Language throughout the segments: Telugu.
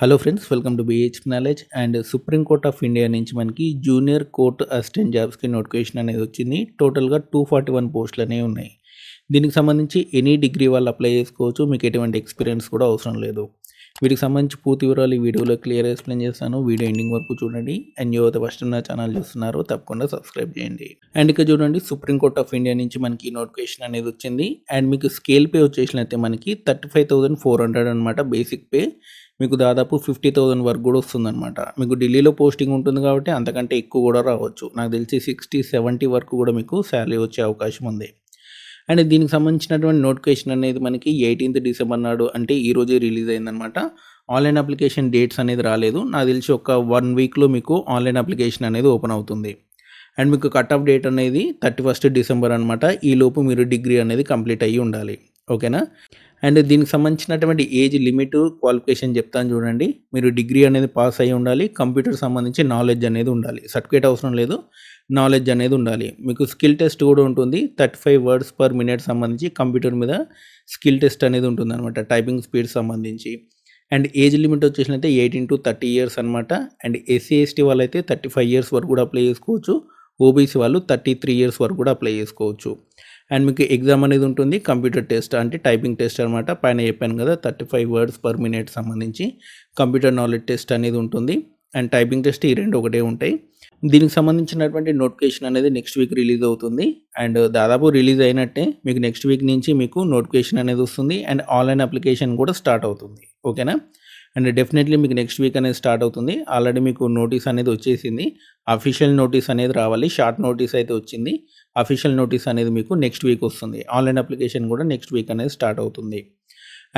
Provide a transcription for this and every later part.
Hello friends, welcome to BH knowledge. And supreme court of India నుంచి మనకి జూనియర్ కోర్ట్ అసిస్టెంట్ జాబ్స్కి నోటిఫికేషన్ అనేది వచ్చింది. టోటల్గా 241 పోస్టులు అనేవి ఉన్నాయి. దీనికి సంబంధించి ఎనీ డిగ్రీ వాళ్ళు అప్లై చేసుకోవచ్చు. మీకు ఎటువంటి ఎక్స్పీరియన్స్ కూడా అవసరం లేదు. వీటికి సంబంధించి పూర్తి వివరాలు ఈ వీడియోలో క్లియర్ ఎక్స్ప్లెయిన్ చేస్తాను. వీడియో ఎండింగ్ వరకు చూడండి. అండ్ యువత ఫస్ట్ నా ఛానల్ చూస్తున్నారు తప్పకుండా సబ్స్క్రైబ్ చేయండి. అండ్ ఇక చూడండి, సుప్రీం కోర్ట్ ఆఫ్ ఇండియా నుంచి మనకి నోటిఫికేషన్ అనేది వచ్చింది. అండ్ మీకు స్కేల్ పే వచ్చేసినట్టే మనకి 35,400 అనమాట బేసిక్ పే. మీకు దాదాపు 50,000 వరకు కూడా వస్తుందన్నమాట. మీకు ఢిల్లీలో పోస్టింగ్ ఉంటుంది కాబట్టి అంతకంటే ఎక్కువ కూడా రావచ్చు. నాకు తెలిసి 60-70 వరకు కూడా మీకు శాలరీ వచ్చే అవకాశం ఉంది. అండ్ దీనికి సంబంధించినటువంటి నోటిఫికేషన్ అనేది మనకి 18th డిసెంబర్ నాడు, అంటే ఈరోజే రిలీజ్ అయిందనమాట. ఆన్లైన్ అప్లికేషన్ డేట్స్ అనేది రాలేదు. నాకు తెలిసి ఒక 1 వీక్లో మీకు ఆన్లైన్ అప్లికేషన్ అనేది ఓపెన్ అవుతుంది. అండ్ మీకు కట్ ఆఫ్ డేట్ అనేది 31st డిసెంబర్ అనమాట. ఈలోపు మీరు డిగ్రీ అనేది కంప్లీట్ అయ్యి ఉండాలి. ఓకేనా. అండ్ దీనికి సంబంధించినటువంటి ఏజ్ లిమిట్, క్వాలిఫికేషన్ చెప్తాను చూడండి. మీరు డిగ్రీ అనేది పాస్ అయ్యి ఉండాలి. కంప్యూటర్ సంబంధించి నాలెడ్జ్ అనేది ఉండాలి. సర్టిఫికేట్ అవసరం లేదు, నాలెడ్జ్ అనేది ఉండాలి. మీకు స్కిల్ టెస్ట్ కూడా ఉంటుంది. 35 వర్డ్స్ పర్ మినిట్ సంబంధించి కంప్యూటర్ మీద స్కిల్ టెస్ట్ అనేది ఉంటుంది అనమాట, టైపింగ్ స్పీడ్ సంబంధించి. అండ్ ఏజ్ లిమిట్ వచ్చేసినైతే 18 to 30 ఇయర్స్ అనమాట. అండ్ ఎస్సీ ఎస్టీ వాళ్ళైతే 35 ఇయర్స్ వరకు కూడా అప్లై చేసుకోవచ్చు. ఓబీసీ వాళ్ళు 33 ఇయర్స్ వరకు కూడా అప్లై చేసుకోవచ్చు. అండ్ మీకు ఎగ్జామ్ అనేది ఉంటుంది, కంప్యూటర్ టెస్ట్ అంటే టైపింగ్ టెస్ట్ అనమాట. పైన చెప్పాను కదా, 35 వర్డ్స్ పర్ మినిట్ సంబంధించి కంప్యూటర్ నాలెడ్జ్ టెస్ట్ అనేది ఉంటుంది. అండ్ టైపింగ్ టెస్ట్, ఈ రెండు ఒకటే ఉంటాయి. దీనికి సంబంధించినటువంటి నోటిఫికేషన్ అనేది నెక్స్ట్ వీక్ రిలీజ్ అవుతుంది. అండ్ దాదాపు రిలీజ్ అయినట్టే. మీకు నెక్స్ట్ వీక్ నుంచి మీకు నోటిఫికేషన్ అనేది వస్తుంది. అండ్ ఆన్లైన్ అప్లికేషన్ కూడా స్టార్ట్ అవుతుంది. ఓకేనా. అండ్ డెఫినెట్లీ మీకు నెక్స్ట్ వీక్ అనేది స్టార్ట్ అవుతుంది. ఆల్రెడీ మీకు నోటీస్ అనేది వచ్చేసింది. అఫీషియల్ నోటీస్ అనేది రావాలి. షార్ట్ నోటీస్ అయితే వచ్చింది. అఫీషియల్ నోటీస్ అనేది మీకు నెక్స్ట్ వీక్ వస్తుంది. ఆన్లైన్ అప్లికేషన్ కూడా నెక్స్ట్ వీక్ అనేది స్టార్ట్ అవుతుంది.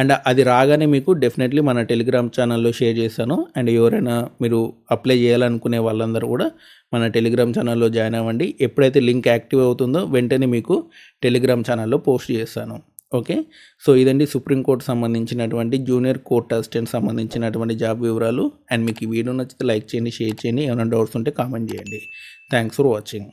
అండ్ అది రాగానే మీకు డెఫినెట్లీ మన టెలిగ్రామ్ ఛానల్లో షేర్ చేస్తాను. అండ్ ఎవరైనా మీరు అప్లై చేయాలనుకునే వాళ్ళందరూ కూడా మన టెలిగ్రామ్ ఛానల్లో జాయిన్ అవ్వండి. ఎప్పుడైతే లింక్ యాక్టివ్ అవుతుందో వెంటనే మీకు టెలిగ్రామ్ ఛానల్లో పోస్ట్ చేస్తాను. ఓకే. సో ఇదండి సుప్రీంకోర్టు సంబంధించినటువంటి జూనియర్ కోర్ట్ అసిస్టెంట్ సంబంధించినటువంటి జాబ్ వివరాలు. అండ్ మీకు ఈ వీడియో నచ్చితే లైక్ చేయండి, షేర్ చేయండి. ఏమైనా డౌట్స్ ఉంటే కామెంట్ చేయండి. Thanks for watching.